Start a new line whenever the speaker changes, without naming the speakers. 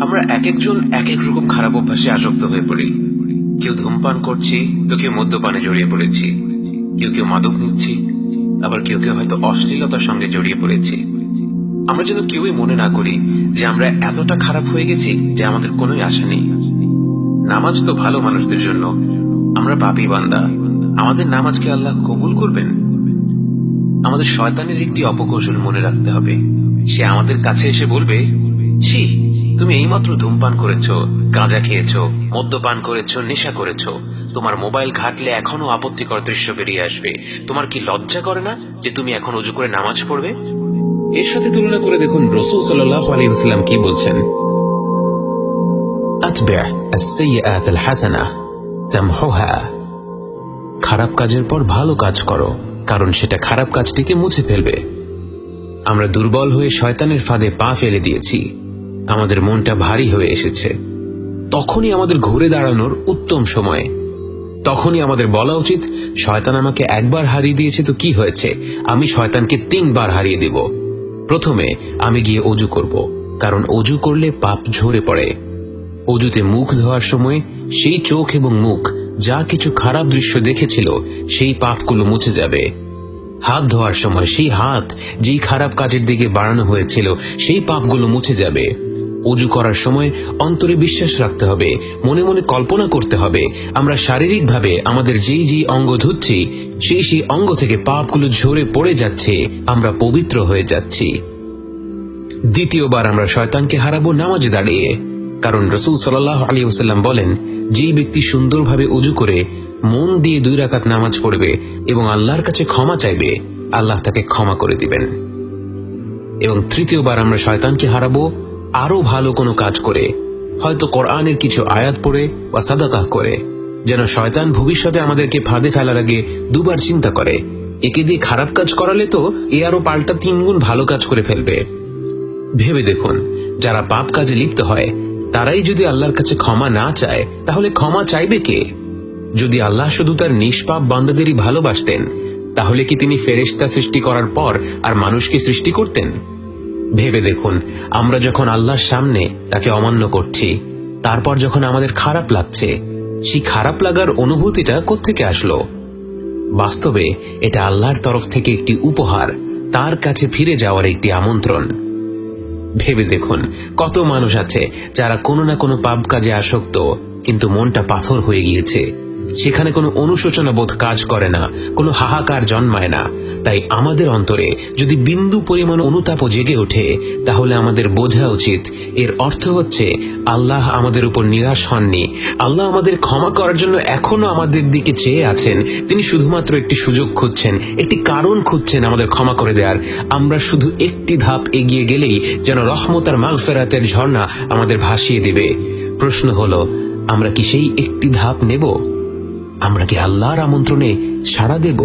আমরা এক একজন এক এক রকম খারাপ অভ্যাসে আসক্ত হয়ে পড়ি। কেউ ধূমপান করছি, তো কেউ মদ্যপানে জড়িয়ে পড়েছি, কেউ কেউ মাদক নিচ্ছি, আবার কেউ কেউ হয়তো অশ্লীলতার সঙ্গে জড়িয়ে পড়েছি। আমরা যেন কেউই মনে না করি যে আমরা এতটা খারাপ হয়ে গেছি যে আমাদের কোনোই আশা নেই। নামাজ তো ভালো মানুষদের জন্য, আমরা পাপী বান্দা, আমাদের নামাজকে আল্লাহ কবুল করবেন? আমাদের শয়তানের একটি অপকৌশল মনে রাখতে হবে। সে আমাদের কাছে এসে বলবে, ছি, তুমি এইমাত্র ধূমপান করেছো, গাঁজা খেয়েছো, মদ্যপান করেছো, নেশা করেছো, তোমার মোবাইল ঘাটলে এখনো আপত্তিকর দৃশ্য বেরিয়ে আসবে, তোমার কি লজ্জা করে না যে তুমি এখন ওযু করে নামাজ পড়বে? এর সাথে তুলনা করে দেখুন রাসূল সাল্লাল্লাহু আলাইহি ওয়াসাল্লাম কি বলছেন, আতবা' আস-সাইয়্যাত আল-হাসানাহ তামহুহা। খারাপ কাজের পর ভালো কাজ করো, কারণ সেটা খারাপ কাজটিকে মুছে ফেলবে। আমরা দুর্বল হয়ে শয়তানের ফাঁদে পা ফেলে দিয়েছি, আমাদের মনটা ভারী হয়ে এসেছে। তখনই আমাদের ঘুরে দাঁড়ানোর উত্তম সময়। তখনই আমাদের বলা উচিত, শয়তান আমাকে একবার হারিয়ে দিয়েছে তো কি হয়েছে, আমি শয়তানকে 3 বার হারিয়ে দেব। প্রথমে আমি গিয়ে অজু করব, কারণ অজু করলে পাপ ঝরে পড়ে। অজুতে মুখ ধোয়ার সময় সেই চোখ এবং মুখ যা কিছু খারাপ দৃশ্য দেখেছিল সেই পাপগুলো মুছে যাবে। হাত ধোয়ার সময় সেই হাত যেই খারাপ কাজের দিকে বাড়ানো হয়েছিল সেই পাপগুলো মুছে যাবে। অজু করার সময় অন্তরে বিশ্বাস রাখতে হবে, মনে মনে কল্পনা করতে হবে আমরা শারীরিকভাবে আমাদের যেই যেই অঙ্গ ধুচ্ছি সেই সেই অঙ্গ থেকে পাপগুলো ঝরে পড়ে যাচ্ছে, আমরা পবিত্র হয়ে যাচ্ছি। দ্বিতীয়বার আমরা শয়তানকে হারাবো নামাজে দাঁড়িয়ে, কারণ রাসূল সাল্লাল্লাহু আলাইহি ওয়াসাল্লাম বলেন, যেই ব্যক্তি সুন্দরভাবে অজু করে মন দিয়ে 2 রাকাত নামাজ পড়বে এবং আল্লাহর কাছে ক্ষমা চাইবে, আল্লাহ তাকে ক্ষমা করে দিবেন। এবং তৃতীয়বার আমরা শয়তানকে হারাবো আরো ভালো কোনো কাজ করে, হয়তো কোরআনের কিছু আয়াত পড়ে বা সাদাকাহ করে, যেন শয়তান ভবিষ্যতে আমাদেরকে ফাঁদে ফেলার আগে 2 বার চিন্তা করে, একে দিয়ে খারাপ কাজ করালে তো এ আরো পাল্টা 3 গুণ ভালো কাজ করে ফেলবে। ভেবে দেখুন, যারা পাপ কাজে লিপ্ত হয় তারাই যদি আল্লাহর কাছে ক্ষমা না চায়, তাহলে ক্ষমা চাইবে কে? যদি আল্লাহ শুধু তার নিষ্পাপ বান্দাদেরই ভালোবাসতেন, তাহলে কি তিনি ফেরেশতা সৃষ্টি করার পর আর মানুষকে সৃষ্টি করতেন? ভেবে দেখুন, আমরা যখন আল্লাহর সামনে তাকে অমান্য করছি, তারপর যখন আমাদের খারাপ লাগছে, সেই খারাপ লাগার অনুভূতিটা কোত্থেকে আসলো? বাস্তবে এটা আল্লাহর তরফ থেকে একটি উপহার, তার কাছে ফিরে যাওয়ার একটি আমন্ত্রণ। ভেবে দেখুন, কত মানুষ আছে যারা কোনো না কোনো পাপ কাজে আসক্ত, কিন্তু মনটা পাথর হয়ে গিয়েছে। সেখানে কোনো অনুশোচনা বোধ কাজ করে না, কোনো হাহাকার জন্মায় না। তাই আমাদের অন্তরে যদি বিন্দু পরিমাণ অনুতাপও জেগে ওঠে, তাহলে আমাদের বোঝা উচিত এর অর্থ হচ্ছে আল্লাহ আমাদের উপর নিরাশ হননি, আল্লাহ আমাদের ক্ষমা করার জন্য এখনো আমাদের দিকে চেয়ে আছেন। তিনি শুধুমাত্র একটি সুযোগ খুঁজছেন, একটি কারণ খুঁজছেন আমাদের ক্ষমা করে দেওয়ার। আমরা শুধু একটি ধাপ এগিয়ে গেলেই যেন রহমত আর মাগফিরাতের ঝর্ণা আমাদের ভাসিয়ে দেবে। প্রশ্ন হলো, আমরা কি সেই একটি ধাপ নেব? আমরা কি আল্লাহর আমন্ত্রণে সাড়া দেব?